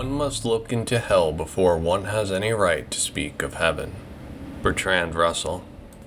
One must look into hell before one has any right to speak of heaven. Bertrand Russell.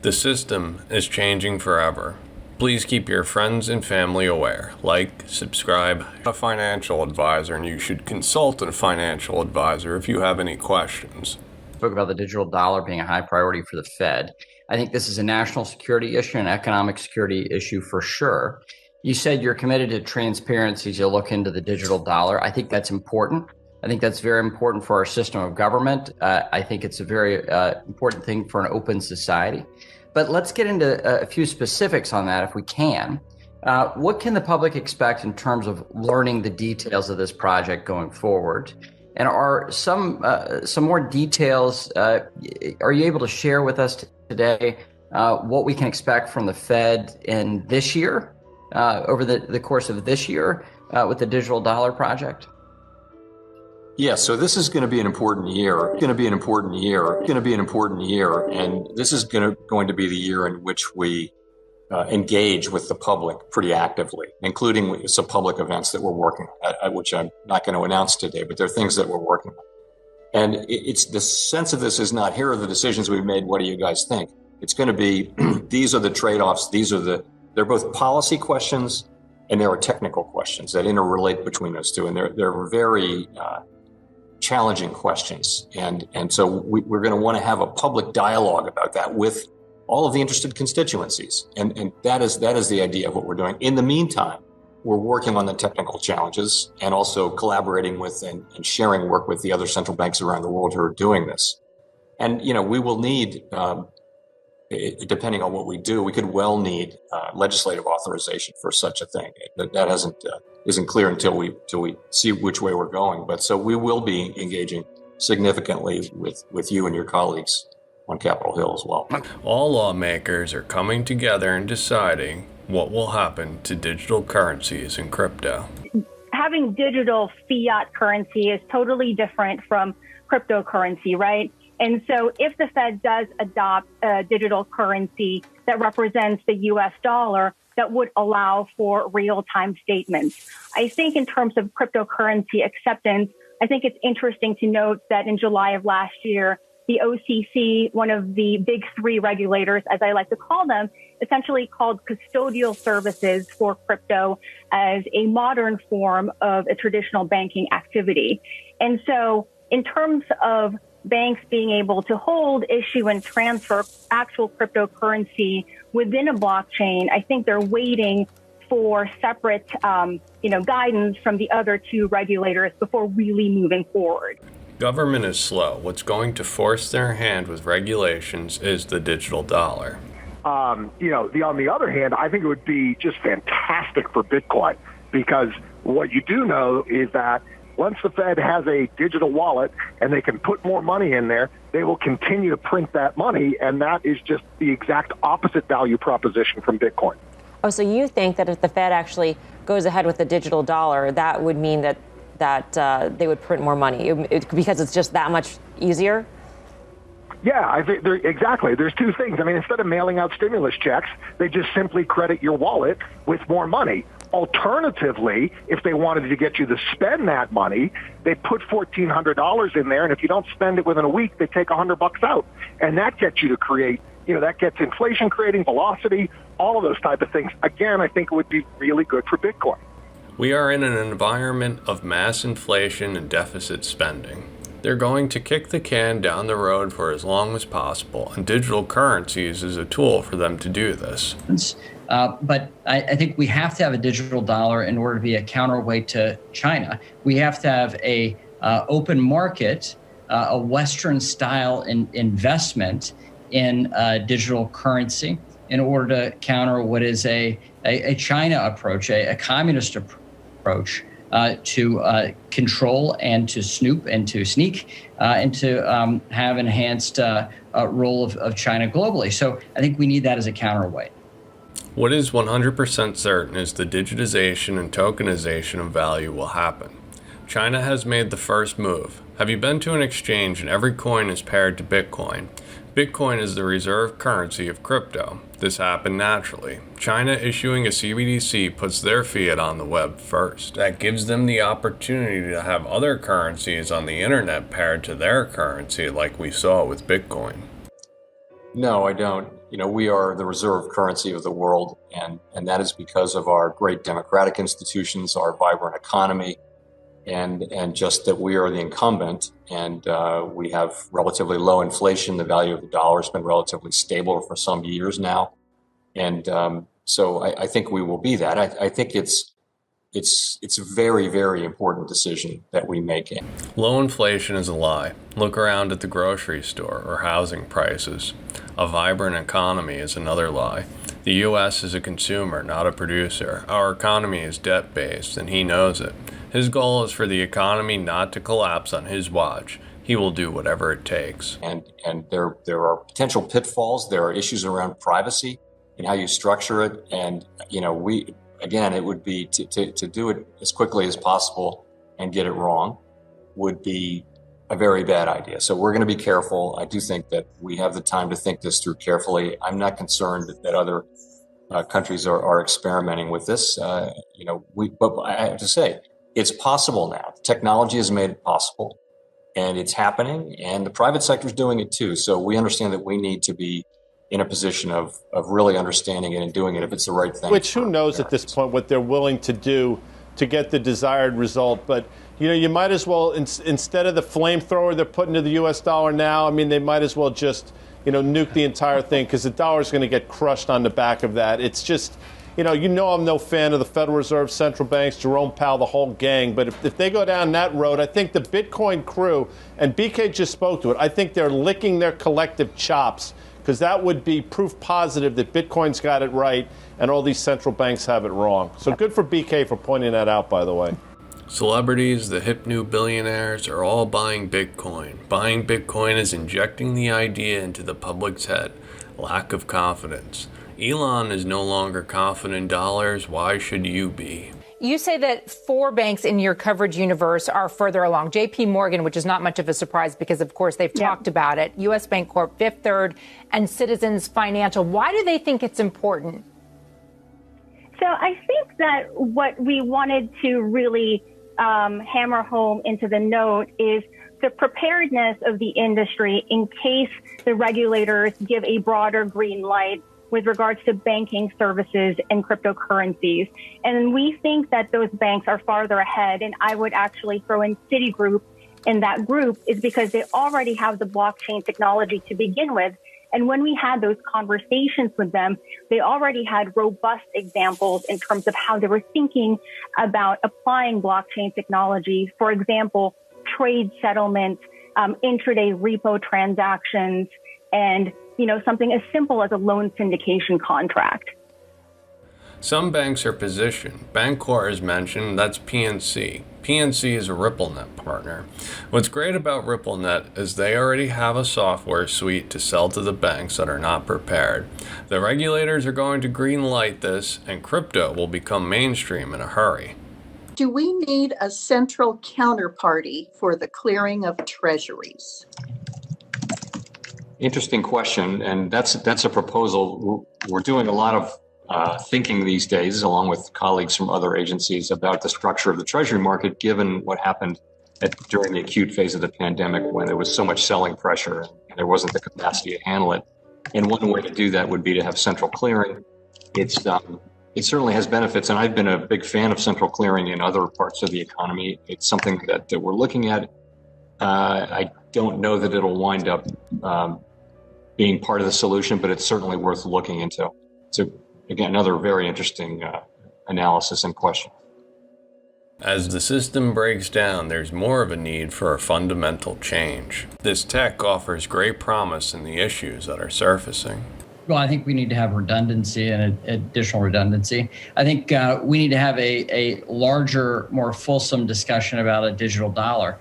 The system is changing forever. Please keep your friends and family aware. Like, subscribe. A financial advisor, and you should consult a financial advisor if you have any questions. Spoke about the digital dollar being a high priority for the Fed. I think this is a national security issue, an economic security issue for sure. You said you're committed to transparency as you look into the digital dollar. I think that's important. I think that's very important for our system of government. I think it's a very important thing for an open society. But let's get into a few specifics on that if we can. What can the public expect in terms of learning the details of this project going forward? And are some more details, are you able to share with us today what we can expect from the Fed in this year, over the course of this year with the digital dollar project? Yeah, so this is going to be an important year. And this is going to be the year in which we engage with the public pretty actively, including some public events that we're working on, which I'm not going to announce today, but there are things that we're working on. And it's the sense of this is not, here are the decisions we've made, what do you guys think? It's going to be, these are the trade-offs, they're both policy questions and there are technical questions that interrelate between those two. And they're very challenging questions. And so we're going to want to have a public dialogue about that with all of the interested constituencies. And that is the idea of what we're doing. In the meantime, we're working on the technical challenges and also collaborating with and sharing work with the other central banks around the world who are doing this. And, we will need, depending on what we do, we could well need legislative authorization for such a thing. That isn't clear until we see which way we're going. But so we will be engaging significantly with you and your colleagues on Capitol Hill as well. All lawmakers are coming together and deciding what will happen to digital currencies and crypto. Having digital fiat currency is totally different from cryptocurrency, right? And so if the Fed does adopt a digital currency that represents the US dollar, that would allow for real-time statements. I think in terms of cryptocurrency acceptance, I think it's interesting to note that in July of last year, the OCC, one of the big three regulators, as I like to call them, essentially called custodial services for crypto as a modern form of a traditional banking activity. And so in terms of banks being able to hold, issue, and transfer actual cryptocurrency within a blockchain, I think they're waiting for separate, guidance from the other two regulators before really moving forward. Government is slow. What's going to force their hand with regulations is the digital dollar. On the other hand, I think it would be just fantastic for Bitcoin, because what you do know is that once the Fed has a digital wallet and they can put more money in there, they will continue to print that money, and that is just the exact opposite value proposition from Bitcoin. Oh, so you think that if the Fed actually goes ahead with the digital dollar, that would mean that they would print more money because it's just that much easier? Yeah, I think exactly. There's two things. I mean, instead of mailing out stimulus checks, they just simply credit your wallet with more money. Alternatively, if they wanted to get you to spend that money, they put $1,400 in there, and if you don't spend it within a week, they take $100 out. And that gets you to create, that gets inflation creating, velocity, all of those type of things. Again, I think it would be really good for Bitcoin. We are in an environment of mass inflation and deficit spending. They're going to kick the can down the road for as long as possible, and digital currencies is a tool for them to do this. But I think we have to have a digital dollar in order to be a counterweight to China. We have to have a open market, a Western-style investment in digital currency in order to counter what is a China approach, a communist approach to control and to snoop and to sneak and to have enhanced role of China globally. So I think we need that as a counterweight. What is 100% certain is the digitization and tokenization of value will happen. China has made the first move. Have you been to an exchange and every coin is paired to Bitcoin? Bitcoin is the reserve currency of crypto. This happened naturally. China issuing a CBDC puts their fiat on the web first. That gives them the opportunity to have other currencies on the internet paired to their currency, like we saw with Bitcoin. No, I don't. We are the reserve currency of the world, and that is because of our great democratic institutions, our vibrant economy, and just that we are the incumbent, and we have relatively low inflation. The value of the dollar has been relatively stable for some years now, and so I think we will be that. I think it's a very, very important decision that we make. Low inflation is a lie. Look around at the grocery store or housing prices. A vibrant economy is another lie. The U.S. is a consumer, not a producer. Our economy is debt-based, and he knows it. His goal is for the economy not to collapse on his watch. He will do whatever it takes. And there are potential pitfalls. There are issues around privacy and how you structure it. And, it would be to do it as quickly as possible and get it wrong would be a very bad idea. So we're going to be careful. I do think that we have the time to think this through carefully. I'm not concerned that other countries are experimenting with this. But I have to say, it's possible now. Technology has made it possible, and it's happening, and the private sector is doing it too. So we understand that we need to be in a position of really understanding it and doing it if it's the right thing. Which who knows at this point what they're willing to do to get the desired result. But, you might as well, instead of the flamethrower they're putting to the U.S. dollar now, they might as well just, nuke the entire thing, because the dollar is going to get crushed on the back of that. It's just, I'm no fan of the Federal Reserve, central banks, Jerome Powell, the whole gang. But if they go down that road, I think the Bitcoin crew, and BK just spoke to it, I think they're licking their collective chops, because that would be proof positive that Bitcoin's got it right and all these central banks have it wrong. So good for BK for pointing that out, by the way. Celebrities, the hip new billionaires, are all buying Bitcoin. Buying Bitcoin is injecting the idea into the public's head. Lack of confidence. Elon is no longer confident in dollars. Why should you be? You say that 4 banks in your coverage universe are further along. JP Morgan, which is not much of a surprise because, of course, they've talked about it. U.S. Bancorp, Fifth Third, and Citizens Financial. Why do they think it's important? So I think that what we wanted to really hammer home into the note is the preparedness of the industry in case the regulators give a broader green light with regards to banking services and cryptocurrencies. And we think that those banks are farther ahead. And I would actually throw in Citigroup in that group, is because they already have the blockchain technology to begin with. And when we had those conversations with them, they already had robust examples in terms of how they were thinking about applying blockchain technology. For example, trade settlements, intraday repo transactions, and something as simple as a loan syndication contract. Some banks are positioned. Bancorp is mentioned, that's PNC. PNC is a RippleNet partner. What's great about RippleNet is they already have a software suite to sell to the banks that are not prepared. The regulators are going to green light this, and crypto will become mainstream in a hurry. Do we need a central counterparty for the clearing of treasuries? Interesting question, and that's a proposal. We're doing a lot of thinking these days, along with colleagues from other agencies, about the structure of the Treasury market, given what happened during the acute phase of the pandemic, when there was so much selling pressure and there wasn't the capacity to handle it. And one way to do that would be to have central clearing. It certainly has benefits, and I've been a big fan of central clearing in other parts of the economy. It's something that we're looking at. I don't know that it'll wind up being part of the solution, but it's certainly worth looking into. So again, another very interesting analysis and question. As the system breaks down, there's more of a need for a fundamental change. This tech offers great promise in the issues that are surfacing. Well, I think we need to have redundancy and additional redundancy. I think we need to have a larger, more fulsome discussion about a digital dollar,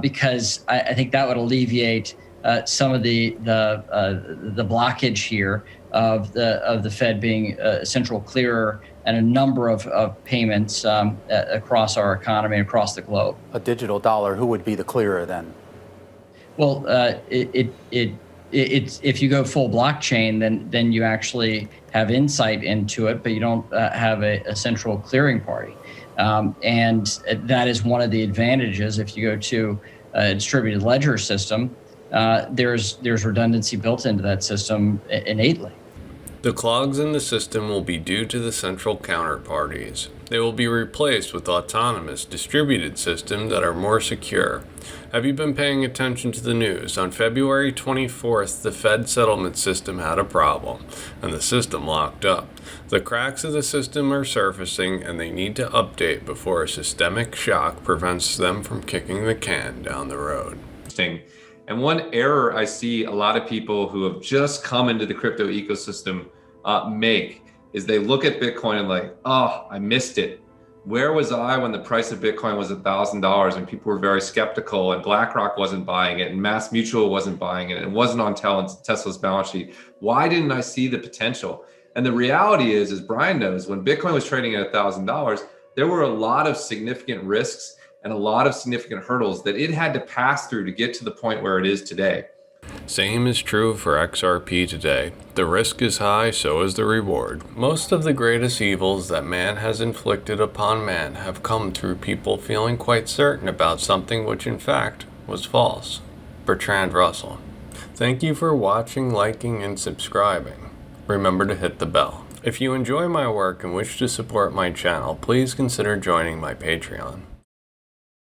because I think that would alleviate some of the blockage here of the Fed being a central clearer and a number of payments across our economy, across the globe. A digital dollar, who would be the clearer then? Well, it it's if you go full blockchain, then you actually have insight into it, but you don't have a central clearing party. And that is one of the advantages. If you go to a distributed ledger system, there's redundancy built into that system innately. The clogs in the system will be due to the central counterparties. They will be replaced with autonomous, distributed systems that are more secure. Have you been paying attention to the news? On February 24th, the Fed settlement system had a problem, and the system locked up. The cracks of the system are surfacing, and they need to update before a systemic shock prevents them from kicking the can down the road. And one error I see a lot of people who have just come into the crypto ecosystem make is they look at Bitcoin and like, oh, I missed it. Where was I when the price of Bitcoin was $1,000 and people were very skeptical and BlackRock wasn't buying it and Mass Mutual wasn't buying it and it wasn't on Tesla's balance sheet? Why didn't I see the potential? And the reality is, as Brian knows, when Bitcoin was trading at $1,000, there were a lot of significant risks and a lot of significant hurdles that it had to pass through to get to the point where it is today. Same is true for XRP today. The risk is high, so is the reward. Most of the greatest evils that man has inflicted upon man have come through people feeling quite certain about something which in fact was false. Bertrand Russell. Thank you for watching, liking, and subscribing. Remember to hit the bell. If you enjoy my work and wish to support my channel, please consider joining my Patreon.